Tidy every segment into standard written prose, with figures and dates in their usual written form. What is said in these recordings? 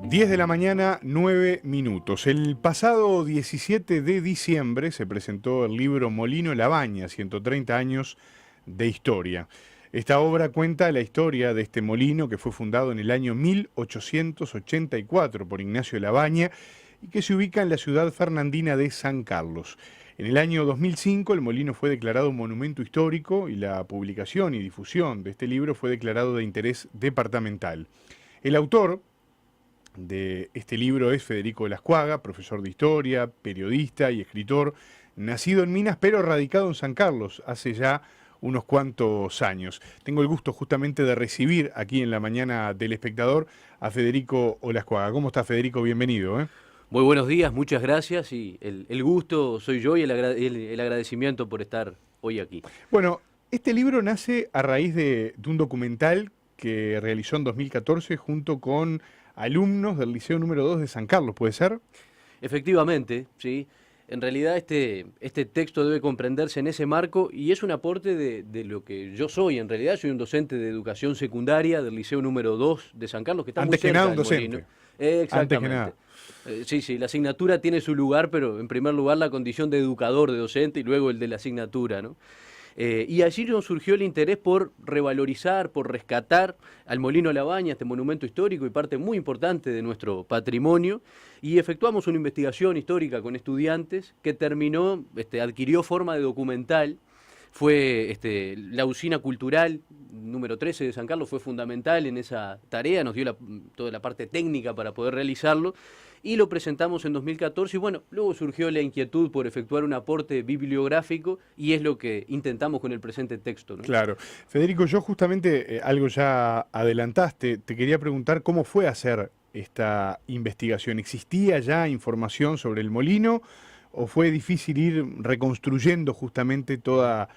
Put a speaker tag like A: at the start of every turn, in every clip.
A: 10 de la mañana, 9 minutos. El pasado 17 de diciembre se presentó el libro Molino Labaña, 130 años de historia. Esta obra cuenta la historia de este molino que fue fundado en el año 1884 por Ignacio Labaña y que se ubica en la ciudad fernandina de San Carlos. En el año 2005 el molino fue declarado monumento histórico y la publicación y difusión de este libro fue declarado de interés departamental. El autor de este libro es Federico Olascuaga, profesor de historia, periodista y escritor, nacido en Minas pero radicado en San Carlos hace ya unos cuantos años. Tengo el gusto justamente de recibir aquí en la mañana del Espectador a Federico Olascuaga. ¿Cómo está, Federico? Bienvenido.
B: Muy buenos días, muchas gracias y el gusto soy yo y el agradecimiento por estar hoy aquí.
A: Bueno, este libro nace a raíz de un documental que realizó en 2014 junto con alumnos del Liceo número 2 de San Carlos, ¿puede ser?
B: Efectivamente, sí. En realidad este texto debe comprenderse en ese marco y es un aporte de lo que yo soy. En realidad soy un docente de educación secundaria del Liceo número 2 de San Carlos, que está
A: Antes
B: muy
A: que
B: cerca
A: nada un
B: del
A: docente.
B: Molino. Exactamente.
A: Antes que nada.
B: Sí, la asignatura tiene su lugar, pero en primer lugar la condición de educador, de docente y luego el de la asignatura, ¿no? Y allí nos surgió el interés por revalorizar, por rescatar al Molino Labaña, este monumento histórico y parte muy importante de nuestro patrimonio, y efectuamos una investigación histórica con estudiantes que terminó, adquirió forma de documental. Fue la usina cultural número 13 de San Carlos, fue fundamental en esa tarea, nos dio toda la parte técnica para poder realizarlo, y lo presentamos en 2014 y bueno, luego surgió la inquietud por efectuar un aporte bibliográfico y es lo que intentamos con el presente texto, ¿no?
A: Claro. Federico, yo justamente algo ya adelantaste, te quería preguntar cómo fue hacer esta investigación. ¿Existía ya información sobre el molino o fue difícil ir reconstruyendo justamente toda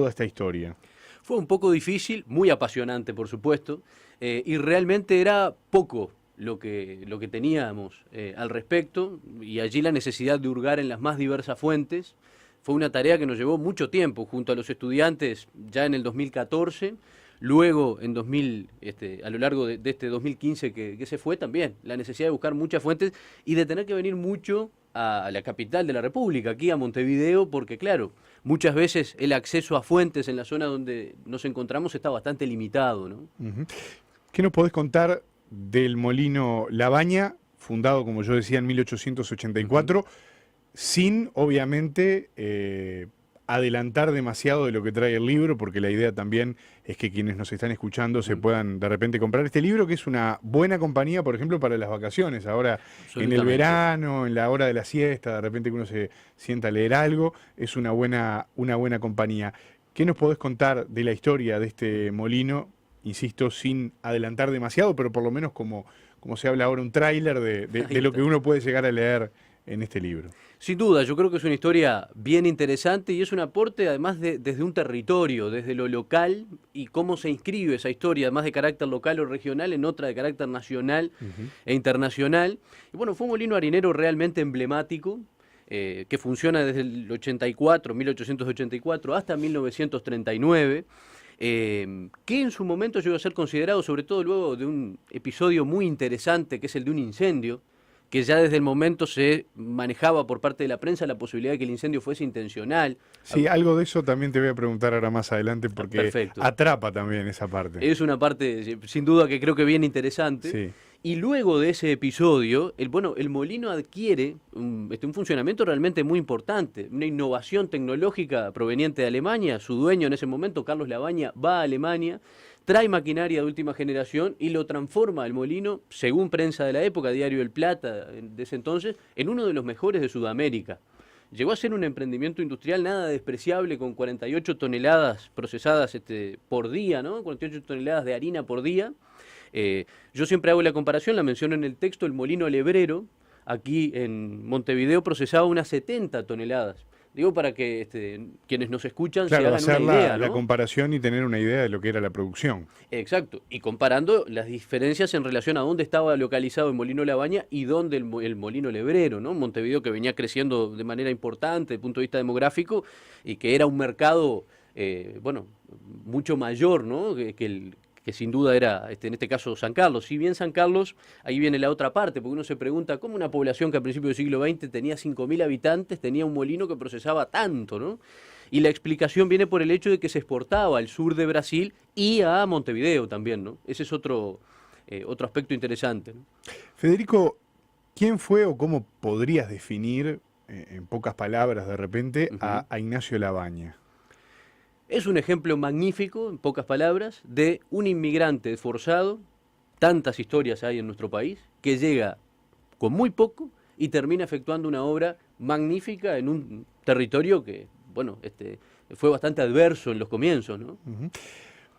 A: esta historia?
B: Fue un poco difícil, muy apasionante por supuesto, y realmente era poco lo que teníamos al respecto, y allí la necesidad de hurgar en las más diversas fuentes. Fue una tarea que nos llevó mucho tiempo junto a los estudiantes ya en el 2014, luego en 2000, a lo largo de este 2015 que se fue también, la necesidad de buscar muchas fuentes y de tener que venir mucho a la capital de la República, aquí a Montevideo, porque claro, muchas veces el acceso a fuentes en la zona donde nos encontramos está bastante limitado, ¿no?
A: Ujú. ¿Qué nos podés contar del molino Labaña, fundado, como yo decía, en 1884, sin, obviamente, adelantar demasiado de lo que trae el libro, porque la idea también es que quienes nos están escuchando se puedan de repente comprar este libro, que es una buena compañía, por ejemplo, para las vacaciones. Ahora, en el verano, en la hora de la siesta, de repente que uno se sienta a leer algo, es una buena compañía. ¿Qué nos podés contar de la historia de este molino? Insisto, sin adelantar demasiado, pero por lo menos como se habla ahora, un tráiler de lo que uno puede llegar a leer en este libro.
B: Sin duda, yo creo que es una historia bien interesante y es un aporte además desde un territorio, desde lo local y cómo se inscribe esa historia, además de carácter local o regional, en otra de carácter nacional e internacional. Y bueno, fue un molino harinero realmente emblemático, que funciona desde el 1884 hasta 1939. Que en su momento llegó a ser considerado, sobre todo luego de un episodio muy interesante, que es el de un incendio, que ya desde el momento se manejaba por parte de la prensa la posibilidad de que el incendio fuese intencional.
A: Sí, algo de eso también te voy a preguntar ahora más adelante, porque
B: Perfecto.
A: atrapa también esa parte.
B: Es una parte, sin duda, que creo que bien interesante.
A: Sí.
B: Y luego de ese episodio, el molino adquiere un funcionamiento realmente muy importante, una innovación tecnológica proveniente de Alemania. Su dueño en ese momento, Carlos Labaña, va a Alemania, trae maquinaria de última generación y lo transforma el molino, según prensa de la época, Diario El Plata de ese entonces, en uno de los mejores de Sudamérica. Llegó a ser un emprendimiento industrial nada despreciable, con 48 toneladas procesadas por día, ¿no? 48 toneladas de harina por día. Yo siempre hago la comparación, la menciono en el texto, el molino Lebrero, aquí en Montevideo, procesaba unas 70 toneladas. Digo para que quienes nos escuchan se hagan
A: hacer
B: una idea, ¿no?
A: la comparación y tener una idea de lo que era la producción.
B: Exacto, y comparando las diferencias en relación a dónde estaba localizado el molino Labaña y dónde el molino Lebrero, ¿no? Montevideo, que venía creciendo de manera importante desde el punto de vista demográfico y que era un mercado, mucho mayor, ¿no? que que sin duda era, en este caso, San Carlos. Si bien San Carlos, ahí viene la otra parte, porque uno se pregunta cómo una población que a principios del siglo XX tenía 5.000 habitantes, tenía un molino que procesaba tanto, ¿no? Y la explicación viene por el hecho de que se exportaba al sur de Brasil y a Montevideo también, ¿no? Ese es otro aspecto interesante, ¿no?
A: Federico, ¿quién fue o cómo podrías definir, en pocas palabras de repente, a Ignacio Labaña?
B: Es un ejemplo magnífico, en pocas palabras, de un inmigrante forzado, tantas historias hay en nuestro país, que llega con muy poco y termina efectuando una obra magnífica en un territorio que, bueno, fue bastante adverso en los comienzos, ¿no?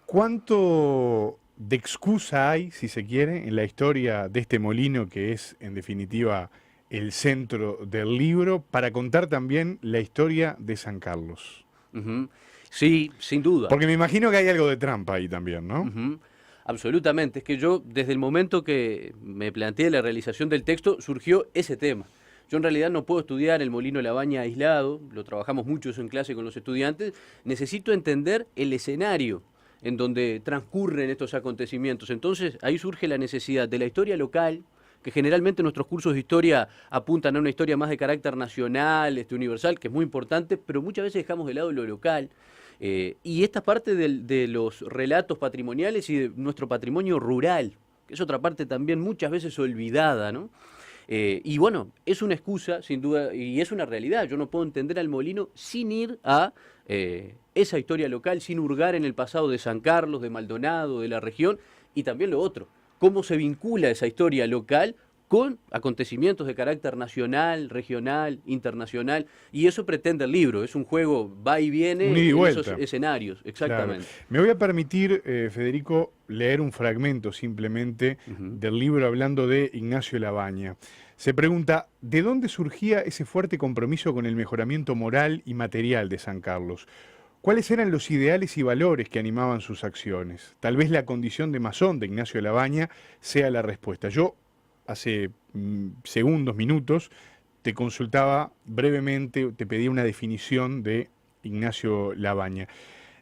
A: ¿Cuánto de excusa hay, si se quiere, en la historia de este molino que es, en definitiva, el centro del libro, para contar también la historia de San Carlos?
B: Ujú. Sí, sin duda.
A: Porque me imagino que hay algo de trampa ahí también, ¿no?
B: Ujú. Absolutamente. Es que yo, desde el momento que me planteé la realización del texto, surgió ese tema. Yo en realidad no puedo estudiar el Molino Labaña aislado, lo trabajamos mucho eso en clase con los estudiantes, necesito entender el escenario en donde transcurren estos acontecimientos. Entonces ahí surge la necesidad de la historia local, que generalmente nuestros cursos de historia apuntan a una historia más de carácter nacional, universal, que es muy importante, pero muchas veces dejamos de lado lo local. Y esta parte de los relatos patrimoniales y de nuestro patrimonio rural, que es otra parte también muchas veces olvidada, ¿no? Y bueno, es una excusa, sin duda, y es una realidad. Yo no puedo entender al molino sin ir a esa historia local, sin hurgar en el pasado de San Carlos, de Maldonado, de la región, y también lo otro, cómo se vincula esa historia local con acontecimientos de carácter nacional, regional, internacional, y eso pretende el libro, es un juego va y viene
A: Un ida y
B: en
A: vuelta.
B: esos escenarios, exactamente.
A: Claro. Me voy a permitir, Federico, leer un fragmento simplemente del libro hablando de Ignacio Labaña. Se pregunta, ¿de dónde surgía ese fuerte compromiso con el mejoramiento moral y material de San Carlos? ¿Cuáles eran los ideales y valores que animaban sus acciones? Tal vez la condición de masón de Ignacio Labaña sea la respuesta. Yo, hace segundos, minutos, te consultaba brevemente, te pedía una definición de Ignacio Labaña.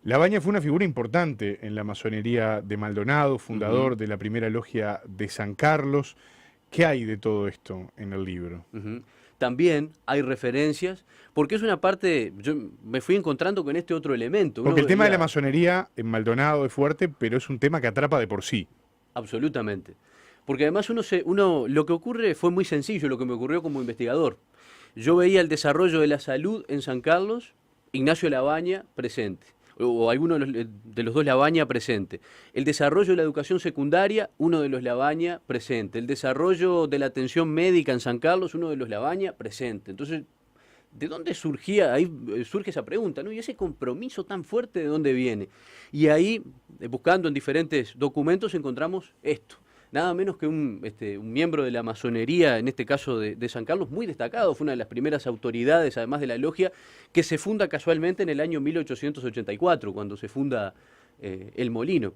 A: Labaña fue una figura importante en la masonería de Maldonado, fundador de la primera logia de San Carlos. ¿Qué hay de todo esto en el libro?
B: También hay referencias, porque es una parte, yo me fui encontrando con este otro elemento.
A: Porque el tema de la masonería en Maldonado es fuerte, pero es un tema que atrapa de por sí.
B: Absolutamente. Porque además lo que ocurre fue muy sencillo, lo que me ocurrió como investigador. Yo veía el desarrollo de la salud en San Carlos, Ignacio Labaña presente, o alguno de los dos Labaña presente. El desarrollo de la educación secundaria, uno de los Labaña presente. El desarrollo de la atención médica en San Carlos, uno de los Labaña presente. Entonces, ¿de dónde surgía? Ahí surge esa pregunta, ¿no? Y ese compromiso tan fuerte, ¿de dónde viene? Y ahí, buscando en diferentes documentos, encontramos esto. Nada menos que un miembro de la masonería, en este caso de San Carlos, muy destacado, fue una de las primeras autoridades, además de la logia, que se funda casualmente en el año 1884, cuando se funda el molino.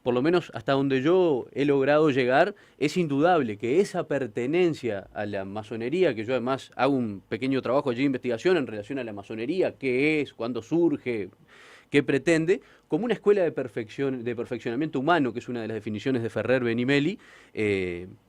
B: Por lo menos hasta donde yo he logrado llegar, es indudable que esa pertenencia a la masonería, que yo además hago un pequeño trabajo allí de investigación en relación a la masonería, qué es, cuándo surge, qué pretende, como una escuela de perfeccionamiento humano, que es una de las definiciones de Ferrer Benimeli,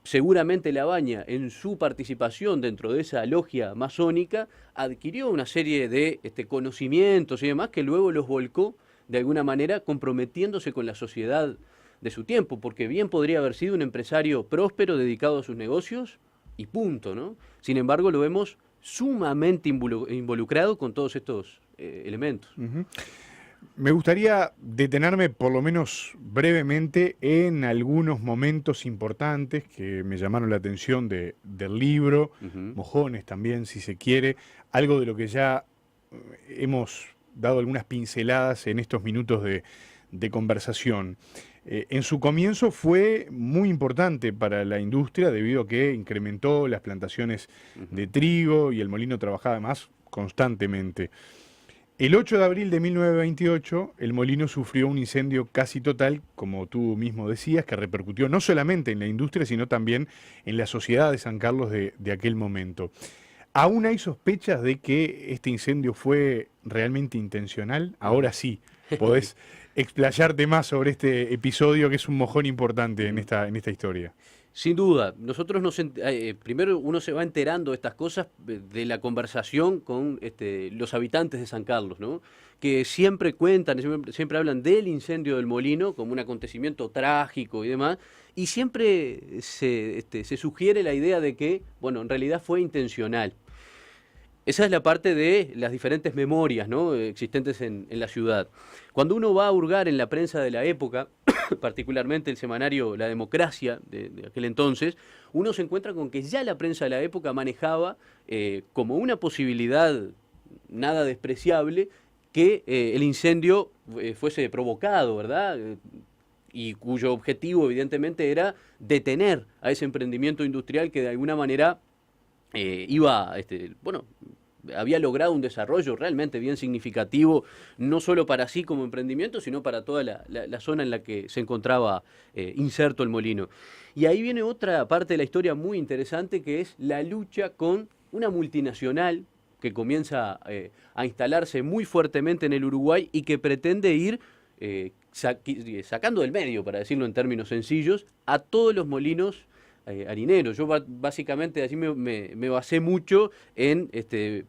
B: seguramente Labaña, en su participación dentro de esa logia masónica, adquirió una serie de conocimientos y demás que luego los volcó de alguna manera comprometiéndose con la sociedad de su tiempo, porque bien podría haber sido un empresario próspero dedicado a sus negocios y punto, ¿no? Sin embargo, lo vemos sumamente involucrado con todos estos elementos.
A: Me gustaría detenerme por lo menos brevemente en algunos momentos importantes que me llamaron la atención del libro, mojones también, si se quiere, algo de lo que ya hemos dado algunas pinceladas en estos minutos de conversación. En su comienzo fue muy importante para la industria debido a que incrementó las plantaciones de trigo y el molino trabajaba más constantemente. El 8 de abril de 1928, el molino sufrió un incendio casi total, como tú mismo decías, que repercutió no solamente en la industria, sino también en la sociedad de San Carlos de aquel momento. ¿Aún hay sospechas de que este incendio fue realmente intencional? Ahora sí, podés explayarte más sobre este episodio que es un mojón importante en esta historia.
B: Sin duda, nosotros primero uno se va enterando de estas cosas de la conversación con los habitantes de San Carlos, ¿no? Que siempre cuentan, siempre hablan del incendio del molino como un acontecimiento trágico y demás, y siempre se sugiere la idea de que, bueno, en realidad fue intencional. Esa es la parte de las diferentes memorias, ¿no?, existentes en la ciudad. Cuando uno va a hurgar en la prensa de la época, particularmente el semanario La Democracia de aquel entonces, uno se encuentra con que ya la prensa de la época manejaba como una posibilidad nada despreciable que el incendio fuese provocado, ¿verdad? Y cuyo objetivo evidentemente era detener a ese emprendimiento industrial que de alguna manera había logrado un desarrollo realmente bien significativo, no solo para sí como emprendimiento, sino para toda la zona en la que se encontraba inserto el molino. Y ahí viene otra parte de la historia muy interesante, que es la lucha con una multinacional que comienza a instalarse muy fuertemente en el Uruguay y que pretende ir sacando del medio, para decirlo en términos sencillos, a todos los molinos harineros. Yo básicamente así me basé mucho en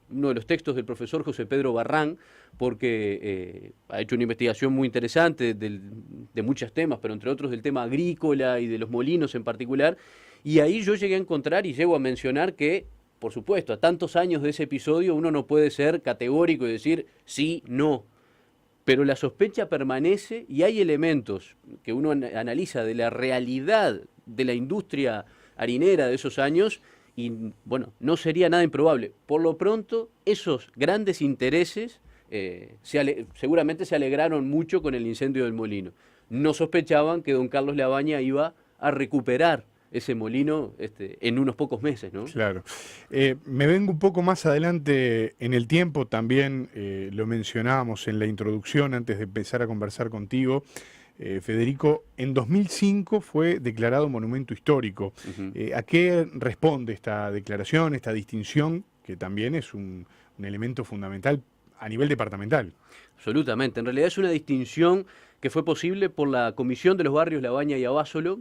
B: uno de los textos del profesor José Pedro Barrán, porque ha hecho una investigación muy interesante de muchos temas, pero entre otros del tema agrícola y de los molinos en particular, y ahí yo llegué a encontrar y llego a mencionar que, por supuesto, a tantos años de ese episodio uno no puede ser categórico y decir sí, no, pero la sospecha permanece y hay elementos que uno analiza de la realidad de la industria harinera de esos años y, bueno, no sería nada improbable. Por lo pronto, esos grandes intereses seguramente se alegraron mucho con el incendio del molino. No sospechaban que don Carlos Labaña iba a recuperar ese molino en unos pocos meses, ¿no?
A: Claro. Me vengo un poco más adelante en el tiempo, también lo mencionábamos en la introducción antes de empezar a conversar contigo. Federico, en 2005 fue declarado monumento histórico. ¿A qué responde esta declaración, esta distinción, que también es un elemento fundamental a nivel departamental?
B: Absolutamente. En realidad es una distinción que fue posible por la Comisión de los Barrios Labaña y Abásolo.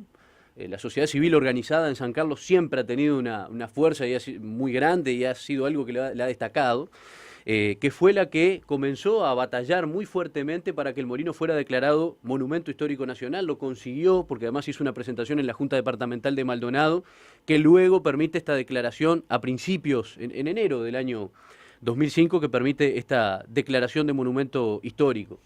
B: La sociedad civil organizada en San Carlos siempre ha tenido una fuerza muy grande y ha sido algo que la ha destacado, que fue la que comenzó a batallar muy fuertemente para que el molino fuera declarado Monumento Histórico Nacional. Lo consiguió porque además hizo una presentación en la Junta Departamental de Maldonado, que luego permite esta declaración a principios, en enero del año 2005, que permite esta declaración de monumento histórico.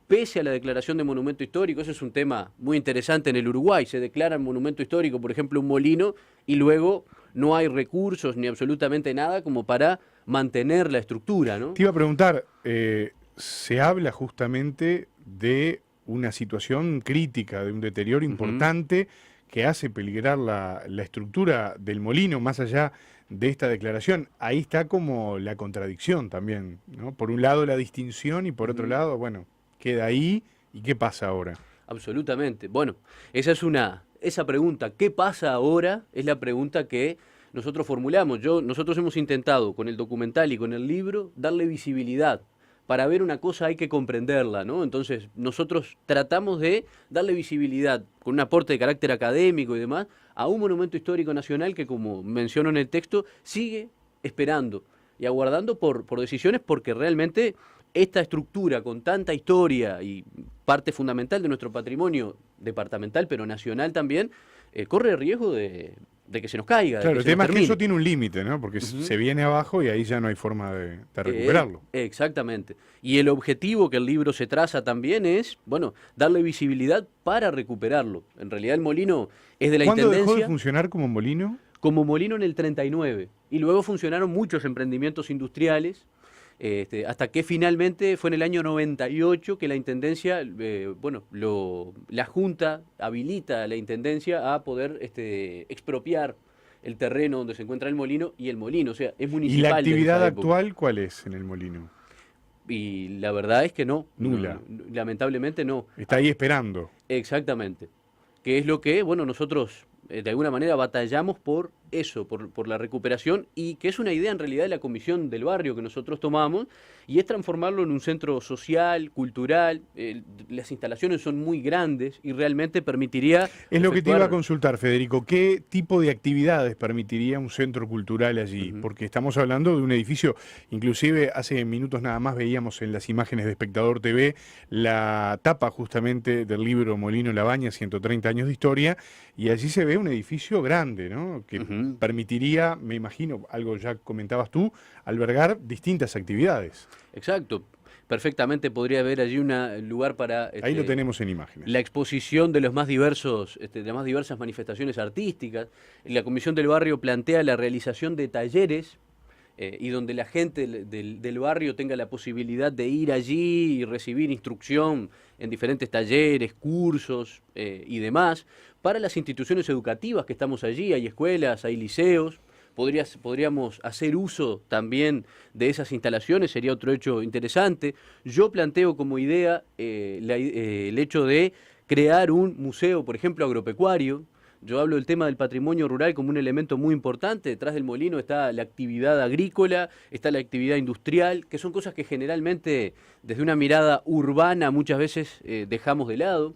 B: Pese a la declaración de monumento histórico, eso es un tema muy interesante en el Uruguay, se declara monumento histórico, por ejemplo, un molino, y luego no hay recursos ni absolutamente nada como para mantener la estructura, ¿no?
A: Te iba a preguntar, se habla justamente de una situación crítica, de un deterioro importante que hace peligrar la estructura del molino, más allá de esta declaración. Ahí está como la contradicción también, ¿no? Por un lado la distinción y por otro lado, bueno, queda ahí. ¿Y qué pasa ahora?
B: Absolutamente. Bueno, esa pregunta, ¿qué pasa ahora?, es la pregunta que nosotros formulamos. Nosotros hemos intentado con el documental y con el libro darle visibilidad. Para ver una cosa hay que comprenderla, ¿no? Entonces nosotros tratamos de darle visibilidad con un aporte de carácter académico y demás a un monumento histórico nacional que, como menciono en el texto, sigue esperando y aguardando por decisiones, porque realmente esta estructura con tanta historia y parte fundamental de nuestro patrimonio departamental, pero nacional también, corre el riesgo de que se nos caiga.
A: Claro, el tema es que eso tiene un límite, ¿no? Porque se viene abajo y ahí ya no hay forma de recuperarlo.
B: Exactamente. Y el objetivo que el libro se traza también es, bueno, darle visibilidad para recuperarlo. En realidad el molino es de la Intendencia.
A: ¿Cuándo dejó de funcionar como molino?
B: Como molino en el 39. Y luego funcionaron muchos emprendimientos industriales, hasta que finalmente fue en el año 98 que la Intendencia, la Junta habilita a la Intendencia a poder expropiar el terreno donde se encuentra el molino y el molino, o sea, es municipal.
A: ¿Y la actividad actual cuál es en el molino?
B: Y la verdad es que no.
A: Nula.
B: No, lamentablemente no.
A: Está ahí esperando.
B: Exactamente. Que es lo que, bueno, nosotros de alguna manera batallamos por eso, por la recuperación, y que es una idea en realidad de la Comisión del Barrio que nosotros tomamos, y es transformarlo en un centro social, cultural. Las instalaciones son muy grandes y realmente permitiría
A: Es lo que te iba a consultar, Federico. ¿Qué tipo de actividades permitiría un centro cultural allí? Porque estamos hablando de un edificio, inclusive hace minutos nada más veíamos en las imágenes de Espectador TV la tapa justamente del libro Molino Labaña, 130 años de historia, y allí se ve un edificio grande, ¿no? Que permitiría, me imagino, algo ya comentabas tú, albergar distintas actividades.
B: Exacto. Perfectamente podría haber allí un lugar para...
A: Ahí lo tenemos en imágenes.
B: La exposición de los más diversos, de las más diversas manifestaciones artísticas. La Comisión del Barrio plantea la realización de talleres y donde la gente del barrio tenga la posibilidad de ir allí y recibir instrucción en diferentes talleres, cursos y demás. Para las instituciones educativas que estamos allí, hay escuelas, hay liceos. Podríamos hacer uso también de esas instalaciones, sería otro hecho interesante. Yo planteo como idea el hecho de crear un museo, por ejemplo, agropecuario. Yo hablo del tema del patrimonio rural como un elemento muy importante. Detrás del molino está la actividad agrícola, está la actividad industrial, que son cosas que generalmente desde una mirada urbana muchas veces dejamos de lado.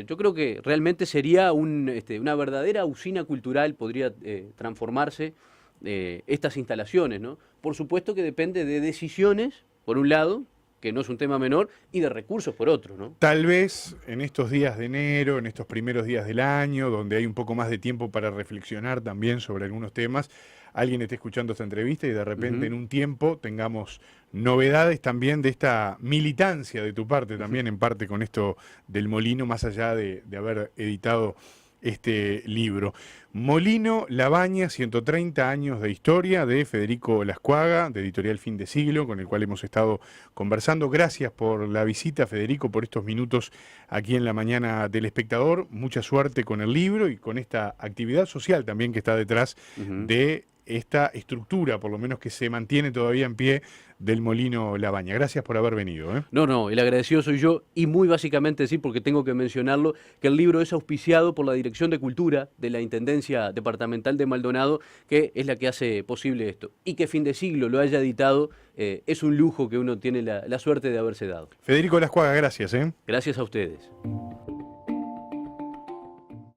B: Yo creo que realmente sería una verdadera usina cultural, podría transformarse estas instalaciones, ¿no? Por supuesto que depende de decisiones, por un lado, que no es un tema menor, y de recursos por otro, ¿no?
A: Tal vez en estos días de enero, en estos primeros días del año, donde hay un poco más de tiempo para reflexionar también sobre algunos temas, alguien esté escuchando esta entrevista y de repente en un tiempo tengamos novedades también de esta militancia de tu parte, también en parte con esto del Molino, más allá de haber editado este libro. Molino Labaña, 130 años de historia, de Federico Lascuaga, de Editorial Fin de Siglo, con el cual hemos estado conversando. Gracias por la visita, Federico, por estos minutos aquí en la mañana del Espectador. Mucha suerte con el libro y con esta actividad social también que está detrás de esta estructura, por lo menos que se mantiene todavía en pie, del Molino Labaña. Gracias por haber venido.
B: No, el agradecido soy yo, y muy básicamente decir, porque tengo que mencionarlo, que el libro es auspiciado por la Dirección de Cultura de la Intendencia Departamental de Maldonado, que es la que hace posible esto. Y que Fin de Siglo lo haya editado, es un lujo que uno tiene la suerte de haberse dado.
A: Federico Lascuaga, gracias.
B: Gracias a ustedes.